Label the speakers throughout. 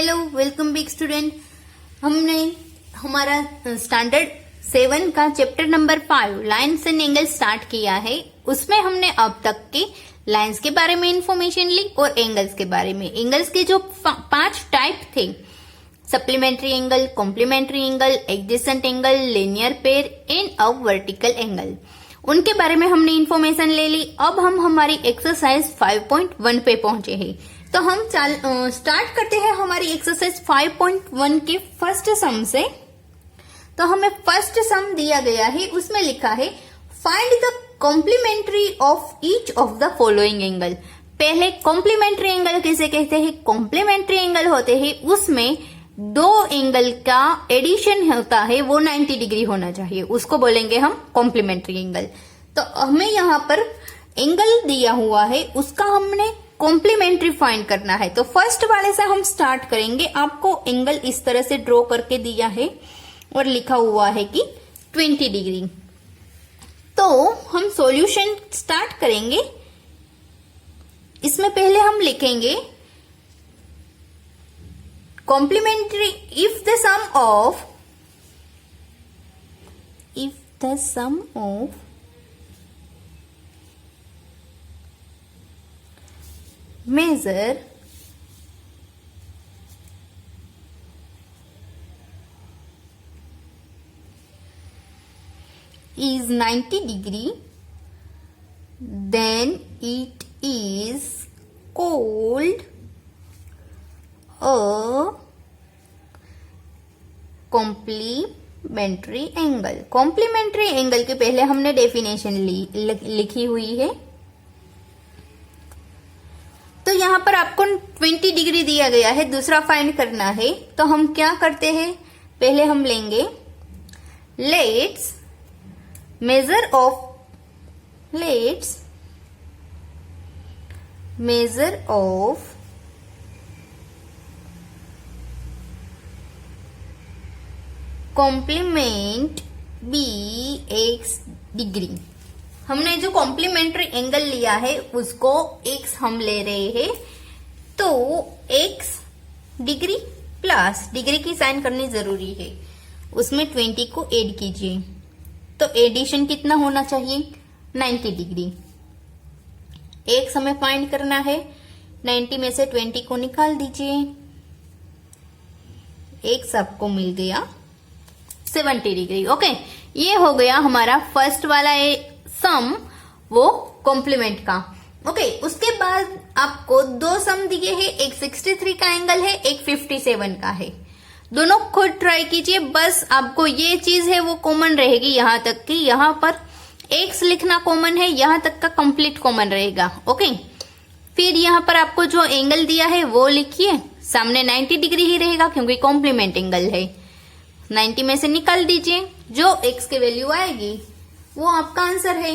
Speaker 1: Hello, welcome back student. हमने हमारा standard 7 का chapter number 5 lines and angle start किया है। उसमें हमने अब तक के लाइन्स के बारे में इंफॉर्मेशन ली और एंगल्स के बारे में। एंगल्स के जो 5 टाइप थे, supplementary angle, complementary angle, adjacent angle, linear pair and a vertical angle, उनके बारे में हमने इंफॉर्मेशन ले ली। अब हम हमारी एक्सरसाइज 5.1 पे पहुंचे हैं, तो हम स्टार्ट करते हैं हमारी एक्सरसाइज 5.1 के फर्स्ट सम से। तो हमें फर्स्ट सम दिया गया है, उसमें लिखा है find the complementary of each of the following angle. पहले कॉम्प्लीमेंट्री एंगल किसे कहते हैं? कॉम्प्लीमेंट्री एंगल होते हैं उसमें दो एंगल का एडिशन होता है, वो 90 डिग्री होना चाहिए, उसको बोलेंगे हम कॉम्प्लीमेंट्री एंगल। तो हमें यहाँ पर एंगल दिया हुआ है, उसका हमने कॉम्प्लीमेंट्री फाइंड करना है। तो फर्स्ट वाले से हम स्टार्ट करेंगे। आपको एंगल इस तरह से ड्रॉ करके दिया है और लिखा हुआ है कि 20 डिग्री। तो हम सॉल्यूशन स्टार्ट करेंगे। इसमें पहले हम लिखेंगे complementary if the sum of measure is 90 degree, then it is called a complementary angle। Complementary angle के पहले हमने डेफिनेशन लिखी हुई है। तो यहाँ पर आपको 20 डिग्री दिया गया है, दूसरा फाइंड करना है। तो हम क्या करते हैं, पहले हम लेंगे let's measure of complement be x degree. हमने जो कॉम्प्लीमेंट्री एंगल लिया है उसको x हम ले रहे हैं, तो x डिग्री प्लस डिग्री की साइन करनी जरूरी है, उसमें 20 को ऐड कीजिए। तो एडिशन कितना होना चाहिए? 90 डिग्री। x हमें फाइंड करना है, 90 में से 20 को निकाल दीजिए, x आपको मिल गया 70 डिग्री। ओके, ये हो गया हमारा फर्स्ट वाला सम, वो कॉम्प्लीमेंट का। ओके, उसके बाद आपको दो सम दिए हैं, एक 63 का एंगल है, एक 57 का है। दोनों खुद ट्राई कीजिए, बस आपको ये चीज है वो कॉमन रहेगी यहां तक कि यहां पर x लिखना कॉमन है, यहां तक का कंप्लीट कॉमन रहेगा। ओके, फिर यहां पर आपको जो एंगल दिया है वो लिखिए, सामने 90 डिग्री ही रहेगा क्योंकि कॉम्प्लीमेंट एंगल है। 90 में से निकाल दीजिए, जो x की वैल्यू आएगी वो आपका आंसर है।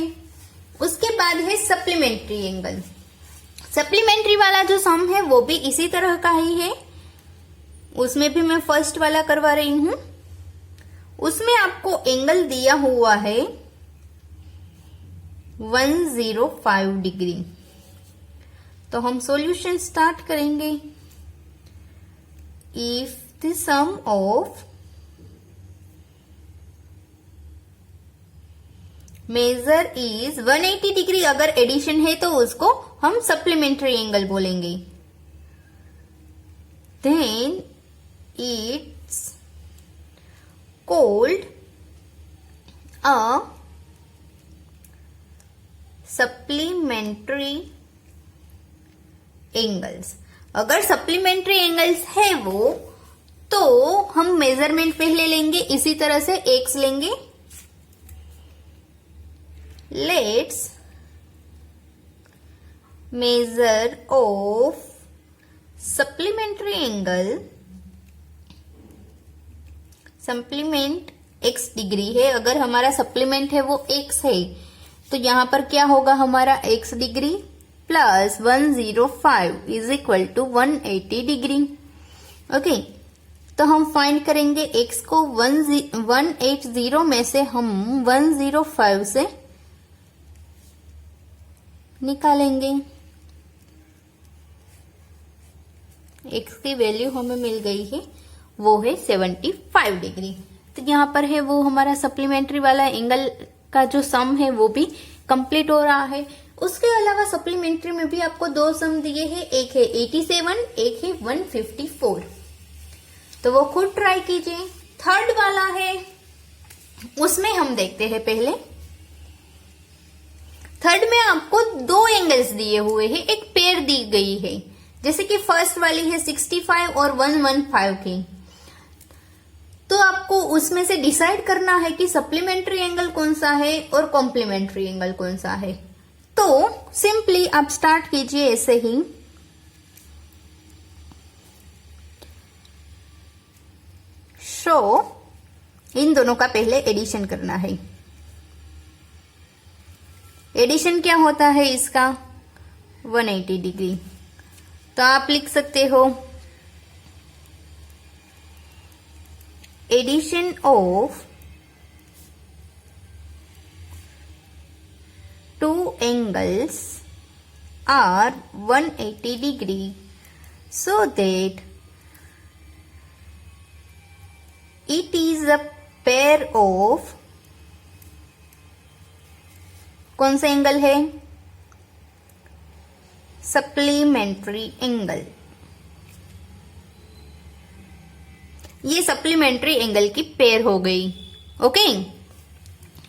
Speaker 1: उसके बाद है सप्लीमेंट्री एंगल। सप्लीमेंट्री वाला जो सम है वो भी इसी तरह का ही है, उसमें भी मैं फर्स्ट वाला करवा रही हूं। उसमें आपको एंगल दिया हुआ है 105 डिग्री। तो हम सॉल्यूशन स्टार्ट करेंगे। If the sum of measure is 180 degree, अगर एडिशन है तो उसको हम सप्लीमेंट्री एंगल बोलेंगे। Then it's called a supplementary angles. अगर सप्लीमेंट्री एंगल्स है वो, तो हम मेजरमेंट पहले लेंगे, इसी तरह से x लेंगे। Let's measure of supplementary angle, supplement x degree है, अगर हमारा सप्लीमेंट है वो x है, तो यहां पर क्या होगा हमारा x degree plus 105 is equal to 180 degree. Okay, तो हम फाइंड करेंगे x को 180 में से हम 105 से निकालेंगे। एक्स की वैल्यू हमें मिल गई है, वो है 75 डिग्री। तो यहाँ पर है वो हमारा सप्लीमेंट्री वाला एंगल का जो सम है वो भी कंप्लीट हो रहा है। उसके अलावा सप्लीमेंट्री में भी आपको दो सम दिए हैं, एक है 87, एक है 154। तो वो खुद ट्राई कीजिए। थर्ड वाला है, उसमें हम देखते हैं पहले। थर्ड में आपको दो एंगल्स दिए हुए हैं, एक पेयर दी गई है, जैसे कि फर्स्ट वाली है 65 और 115 की। तो आपको उसमें से डिसाइड करना है कि सप्लीमेंट्री एंगल कौन सा है और कॉम्प्लीमेंट्री एंगल कौन सा है। तो सिंपली आप स्टार्ट कीजिए ऐसे ही। शो इन दोनों का पहले एडिशन करना है। एडिशन क्या होता है इसका? 180 डिग्री। तो आप लिख सकते हो addition of two angles are 180 degree so that it is a pair of, कौन सा एंगल है? Supplementary angle. ये सप्लीमेंट्री एंगल की पेयर हो गई। ओके,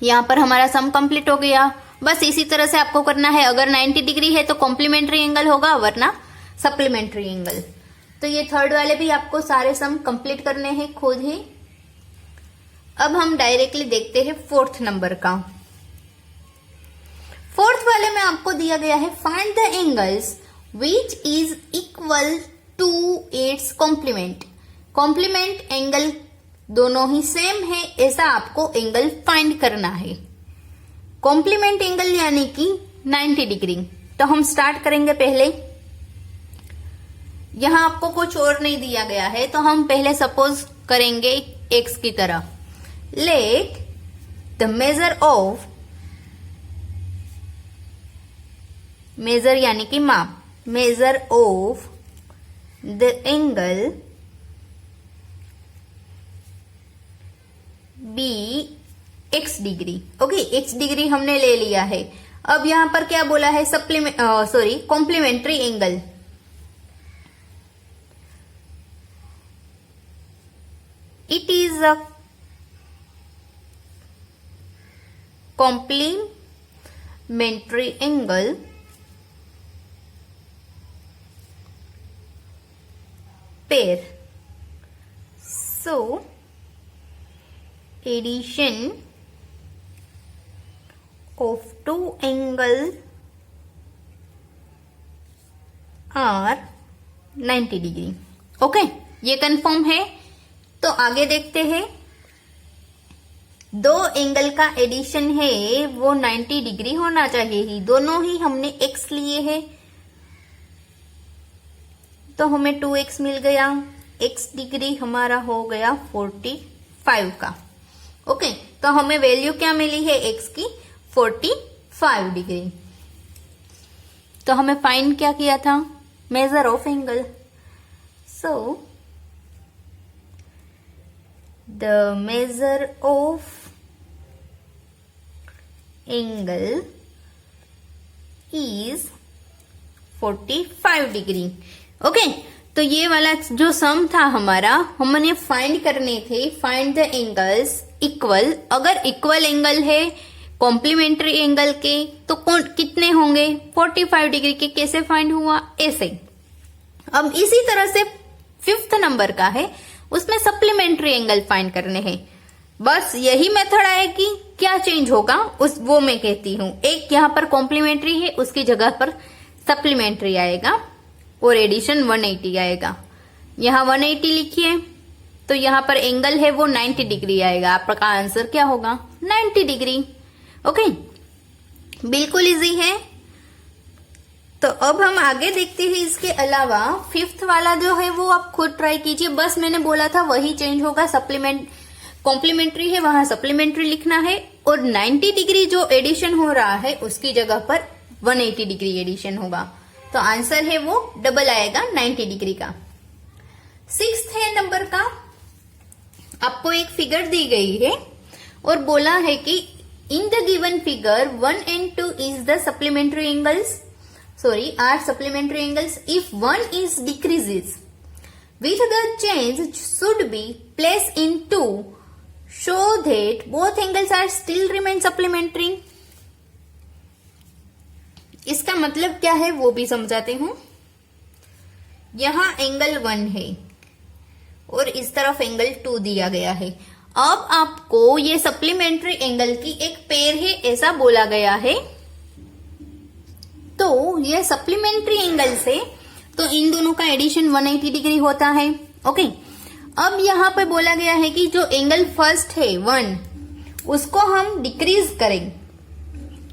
Speaker 1: यहां पर हमारा सम कंप्लीट हो गया। बस इसी तरह से आपको करना है। अगर 90 डिग्री है तो कॉम्प्लीमेंट्री एंगल होगा, वरना सप्लीमेंट्री एंगल। तो ये थर्ड वाले भी आपको सारे सम कंप्लीट करने हैं खुद ही। अब हम डायरेक्टली देखते हैं फोर्थ नंबर का। फोर्थ वाले में आपको दिया गया है find the angles which is equal to its complement. Complement angle दोनों ही सेम है, ऐसा आपको एंगल फाइंड करना है। कॉम्प्लीमेंट एंगल यानी कि 90 डिग्री। तो हम स्टार्ट करेंगे पहले। यहां आपको कुछ और नहीं दिया गया है, तो हम पहले सपोज करेंगे एक्स की तरह। Let the measure of, measure यानी कि माप, measure of the angle be x degree. Okay, x degree हमने ले लिया है। अब यहां पर क्या बोला है? Complementary angle. It is a complementary angle pair. So addition of two angle are 90 degree. Okay, ये कंफर्म है। तो आगे देखते हैं। दो एंगल का एडिशन है वो 90 डिग्री होना चाहिए ही। दोनों ही हमने x लिए हैं, तो हमें 2x मिल गया। x डिग्री हमारा हो गया 45 का। ओके, तो हमें वैल्यू क्या मिली है x की? 45 डिग्री। तो हमें फाइंड क्या किया था? Measure of angle. So the measure of angle is 45 degree. Okay, तो ये वाला जो सम था हमारा, हमने फाइंड करने थे फाइंड द एंगल्स इक्वल। अगर इक्वल एंगल है कॉम्प्लीमेंट्री एंगल के तो कितने होंगे? 45 डिग्री के। कैसे फाइंड हुआ? ऐसे। अब इसी तरह से फिफ्थ नंबर का है, उसमें सप्लीमेंट्री एंगल फाइंड करने हैं। बस यही मेथड आएगी। क्या चेंज होगा वो मैं कहती हूं। एक यहां पर कॉम्प्लीमेंट्री है, उसकी जगह पर सप्लीमेंट्री आएगा और एडिशन 180 आएगा। यहां 180 लिखिए, तो यहां पर एंगल है वो 90 डिग्री आएगा। आपका आंसर क्या होगा? 90 डिग्री। ओके, बिल्कुल इजी है। तो अब हम आगे देखते हैं। इसके अलावा फिफ्थ वाला जो है वो आप खुद ट्राई कीजिए। बस मैंने बोला था वही चेंज होगा। कॉम्प्लीमेंट्री है, वहां सप्लीमेंट्री लिखना है, और 90 डिग्री जो एडिशन हो रहा है उसकी जगह पर 180 डिग्री एडिशन होगा। तो आंसर है वो डबल आएगा 90 डिग्री का। सिक्स्थ है नंबर का, आपको एक फिगर दी गई है और बोला है कि in the given figure 1 and 2 is the supplementary angles, sorry are supplementary angles if 1 is decreases with the change should be placed in 2 so that both angles are still remain supplementary। इसका मतलब क्या है वो भी समझाते हूं। यहां angle 1 है और इस तरफ एंगल 2 दिया गया है। अब आपको ये सप्लीमेंट्री एंगल की एक पेयर है ऐसा बोला गया है, तो ये सप्लीमेंट्री एंगल से तो इन दोनों का एडिशन 180 डिग्री होता है। ओके, अब यहां पे बोला गया है कि जो एंगल फर्स्ट है 1 उसको हम डिक्रीज करें,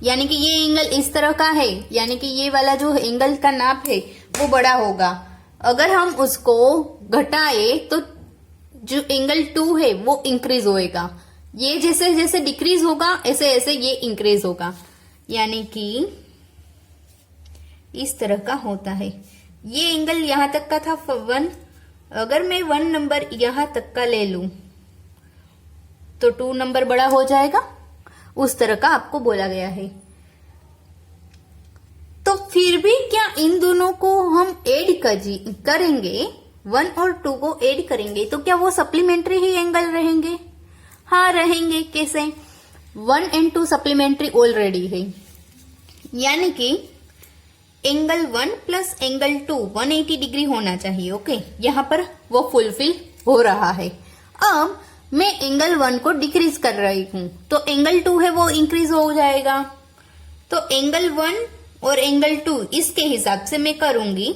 Speaker 1: यानी कि ये एंगल इस तरह का है, यानी कि ये वाला जो एंगल का नाप है वो बड़ा होगा। अगर हम उसको घटाए तो जो एंगल 2 है वो इंक्रीज होएगा। ये जैसे जैसे डिक्रीज होगा ऐसे ऐसे ये इंक्रीज होगा, यानी कि इस तरह का होता है। ये एंगल यहां तक का था 1, अगर मैं 1 नंबर यहां तक का ले लूं तो 2 नंबर बड़ा हो जाएगा, उस तरह का आपको बोला गया है। तो फिर भी क्या इन दोनों को हम ऐड करेंगे, 1 और 2 को ऐड करेंगे तो क्या वो सप्लीमेंट्री ही एंगल रहेंगे? हाँ रहेंगे। कैसे? 1 and 2 सप्लीमेंट्री ऑलरेडी है, यानी कि एंगल 1 प्लस एंगल 2 180 डिग्री होना चाहिए। ओके, यहां पर वो फुलफिल हो रहा है। अब मैं एंगल 1 को डिक्रीज कर रही हूं तो एंगल 2 है वो इंक्रीज हो जाएगा। तो एंगल 1 और एंगल 2 इसके हिसाब से मैं करूंगी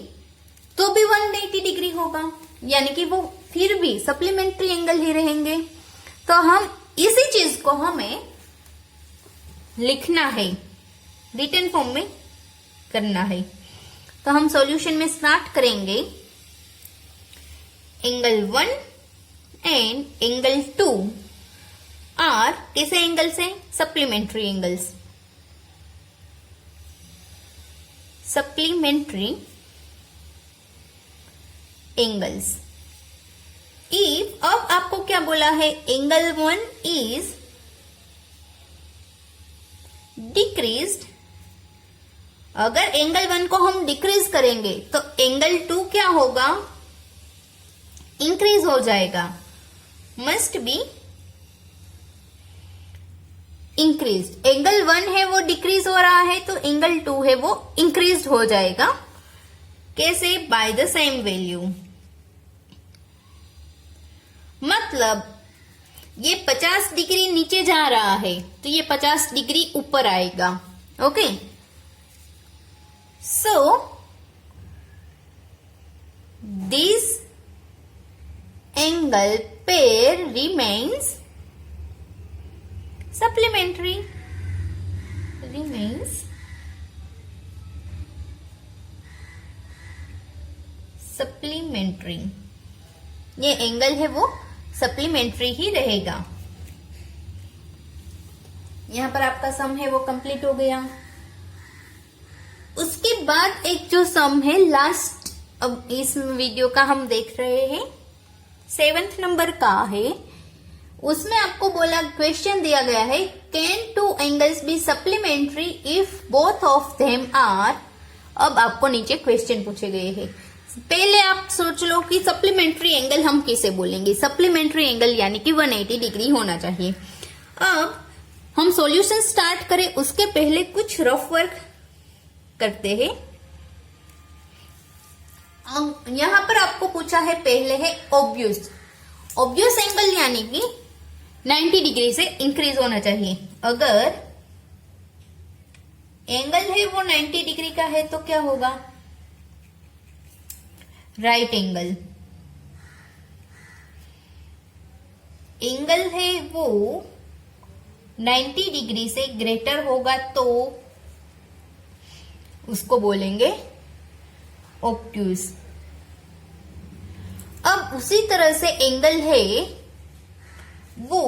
Speaker 1: तो भी 180 डिग्री होगा, यानी कि वो फिर भी सप्लीमेंट्री एंगल ही रहेंगे। तो हम इसी चीज को हमें लिखना है, रिटन फॉर्म में करना है। तो हम सॉल्यूशन में स्टार्ट करेंगे। एंगल 1 एंड एंगल 2 आर कैसे एंगल्स हैं? Supplementary angles. Supplementary angles if, अब आपको क्या बोला है? एंगल 1 इज डिक्रीज्ड, अगर एंगल 1 को हम डिक्रीज करेंगे तो एंगल 2 क्या होगा? इंक्रीज हो जाएगा, मस्ट बी इंक्रीज। एंगल 1 है वो डिक्रीज हो रहा है तो एंगल 2 है वो इंक्रीज हो जाएगा। कैसे? By the same value. मतलब ये 50 डिग्री नीचे जा रहा है तो ये 50 डिग्री ऊपर आएगा। Okay, so this angle pair remains supplementary, ये एंगल है वो सप्लीमेंट्री ही रहेगा। यहां पर आपका सम है वो कंप्लीट हो गया। उसके बाद एक जो सम है लास्ट, अब इस वीडियो का हम देख रहे हैं 7th नंबर का है। उसमें आपको बोला, क्वेश्चन दिया गया है can 2 angles be supplementary if both of them are. अब आपको नीचे क्वेश्चन पूछे गए हैं। पहले आप सोच लो कि सप्लीमेंट्री एंगल हम किसे बोलेंगे। सप्लीमेंट्री एंगल यानी कि 180 डिग्री होना चाहिए। अब हम सॉल्यूशन स्टार्ट करें उसके पहले कुछ रफ वर्क करते हैं। यहां पर आपको पूछा है, पहले है ऑब्वियस एंगल यानी कि 90 डिग्री से इंक्रीज होना चाहिए। अगर एंगल है वो 90 डिग्री का है तो क्या होगा? Right angle. एंगल है वो 90 डिग्री से ग्रेटर होगा तो उसको बोलेंगे ऑब्ट्यूज। अब उसी तरह से एंगल है वो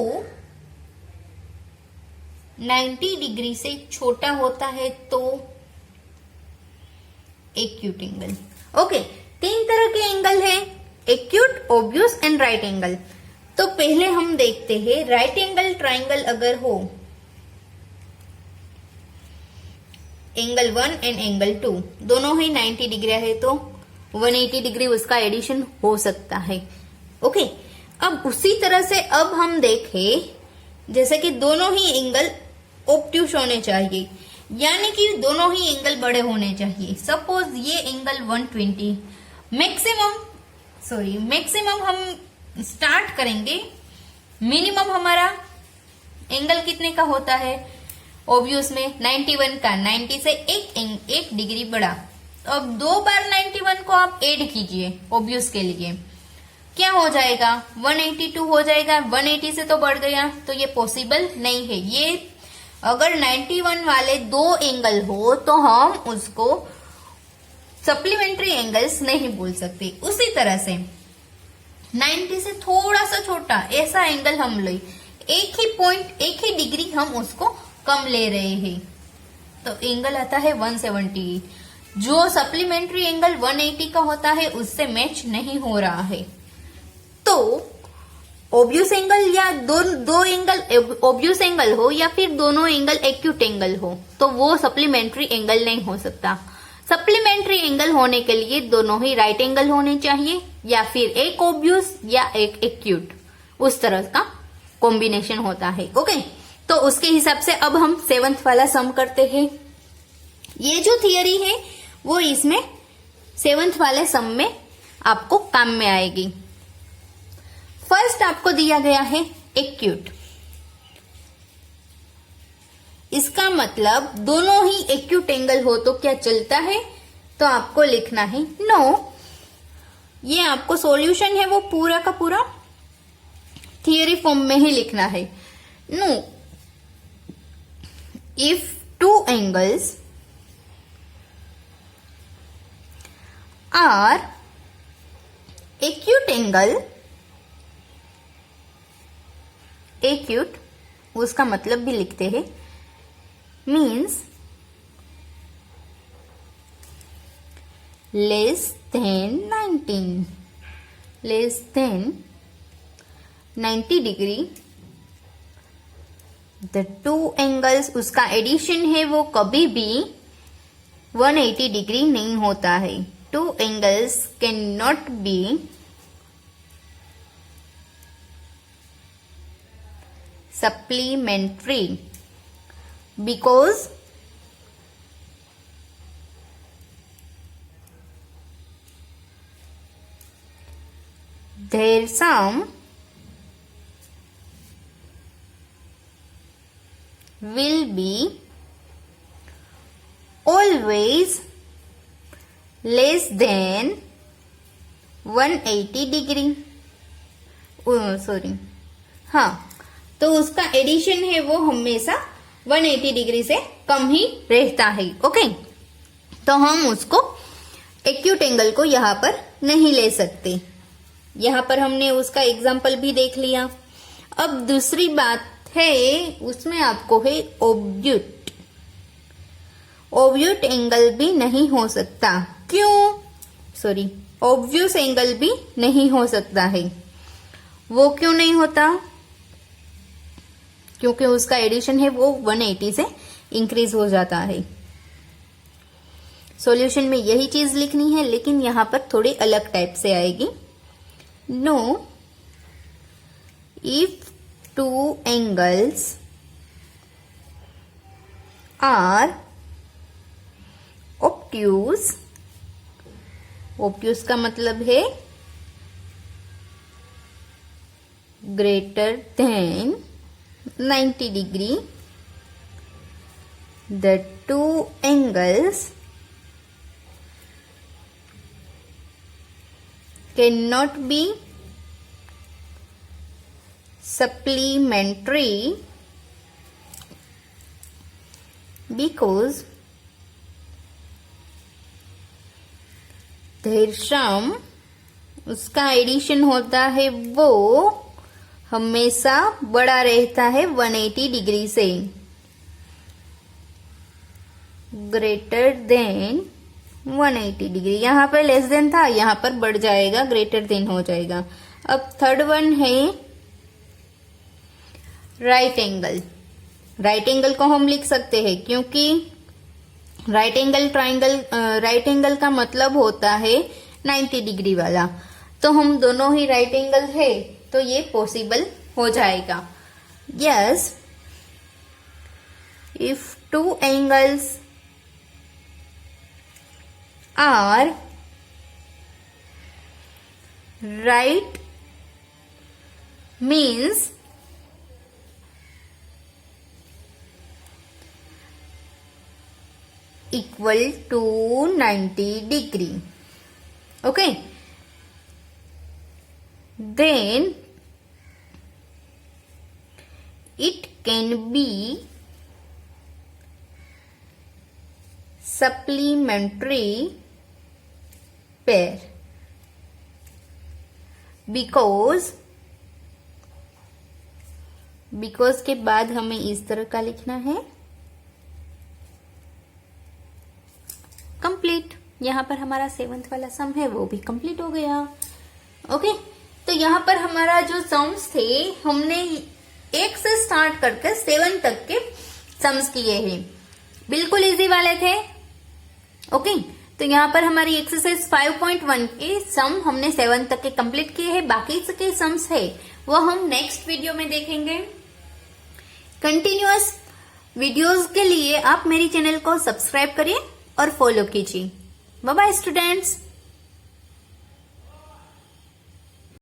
Speaker 1: 90 डिग्री से छोटा होता है तो एक्यूट एंगल। ओके, 3 तरह के एंगल है। Acute, obtuse and right angle. तो पहले हम देखते हैं राइट एंगल ट्राइंगल अगर हो, एंगल 1 एंड एंगल 2 दोनों ही 90 डिग्री है तो 180 डिग्री उसका एडिशन हो सकता है। ओके, अब उसी तरह से अब हम देखें जैसे कि दोनों ही एंगल ऑब्ट्यूस होने चाहिए, यानी कि दोनों ही एंगल बड़े होने चाहिए। सपोज ये एंगल 120, मैक्सिमम हम स्टार्ट करेंगे, मिनिमम हमारा एंगल कितने का होता है ऑब्वियस में 91 का, 90 से एक डिग्री बड़ा। अब 2 बार 91 को आप ऐड कीजिए ऑब्वियस के लिए, क्या हो जाएगा 182 हो जाएगा। 180 से तो बढ़ गया, तो ये पॉसिबल नहीं है। ये अगर 91 वाले 2 एंगल हो तो हम उसको सप्लीमेंट्री एंगल्स नहीं बोल सकते। उसी तरह से 90 से थोड़ा सा छोटा ऐसा एंगल हम ले, एक ही डिग्री हम उसको कम ले रहे हैं, तो एंगल आता है 178। जो सप्लीमेंट्री एंगल 180 का होता है उससे मैच नहीं हो रहा है। तो ऑब्वियस एंगल या दो एंगल ऑब्वियस एंगल हो या फिर दोनों एंगल एक्यूट एंगल हो तो वो सप्लीमेंट्री एंगल नहीं हो सकता। सप्लीमेंट्री एंगल होने के लिए दोनों ही राइट एंगल होने चाहिए या फिर एक ऑब्वियस या एक एक्यूट, उस तरह का कॉम्बिनेशन होता है। ओके, तो उसके हिसाब से अब हम 7th वाला सम करते हैं। ये जो थियरी है वो इसमें 7th वाले सम में आपको काम में आएगी। फर्स्ट आपको दिया गया है एक्यूट, इसका मतलब दोनों ही एक्यूट एंगल हो तो क्या चलता है, तो आपको लिखना है नो। ये आपको सॉल्यूशन है वो पूरा का पूरा थियरी फॉर्म में ही लिखना है। No, if 2 angles are acute angle, acute उसका मतलब भी लिखते हैं, means less than 90 degree, the 2 angles उसका एडिशन है वो कभी भी 180 डिग्री नहीं होता है। 2 angles can not be supplementary because their sum will be always less than 180 degree. Sorry, हाँ, तो उसका एडिशन है वो हमेशा 180 डिग्री से कम ही रहता है। ओके, तो हम उसको एक्यूट एंगल को यहाँ पर नहीं ले सकते। यहाँ पर हमने उसका एग्जाम्पल भी देख लिया। अब दूसरी बात है उसमें आपको है ऑब्ट्यूट। ऑब्ट्यूट एंगल भी नहीं हो सकता, क्यों? सॉरी, ऑब्वियस एंगल भी नहीं हो सकता है। वो क्यों नहीं होता? क्योंकि उसका एडिशन है वो 180 से इंक्रीज हो जाता है। सॉल्यूशन में यही चीज लिखनी है, लेकिन यहां पर थोड़ी अलग टाइप से आएगी। No, if 2 angles are obtuse, obtuse का मतलब है greater than 90 degree, the 2 angles cannot be supplementary because their sum, उसका एडिशन होता है वो हमेशा बड़ा रहता है 180 डिग्री से, ग्रेटर देन 180 डिग्री। यहाँ पर लेस देन था, यहाँ पर बढ़ जाएगा, ग्रेटर देन हो जाएगा। अब थर्ड वन है राइट एंगल। राइट एंगल को हम लिख सकते हैं क्योंकि right angle triangle, right angle का मतलब होता है 90 डिग्री वाला, तो हम दोनों ही राइट एंगल है तो ये पॉसिबल हो जाएगा। Yes, if two angles are right means equal to 90 degree. Okay, then it can be supplementary pair because के बाद हमें इस तरह का लिखना है कंप्लीट। यहाँ पर हमारा 7th वाला सम है वो भी कंप्लीट हो गया। ओके, तो यहाँ पर हमारा जो सम्स थे हमने 1 से स्टार्ट करके 7 तक के सम्स किए हैं, बिल्कुल इजी वाले थे। ओके, तो यहाँ पर हमारी एक्सरसाइज 5.1 के सम हमने 7 तक के कंप्लीट किए हैं। बाकी के सम्स है वो हम नेक्स्ट वीडियो में देखेंगे। कंटिन्यूअस वीडियोस के लिए आप मेरी चैनल को सब्सक्राइब करिए और फॉलो कीजिए। Bye bye students.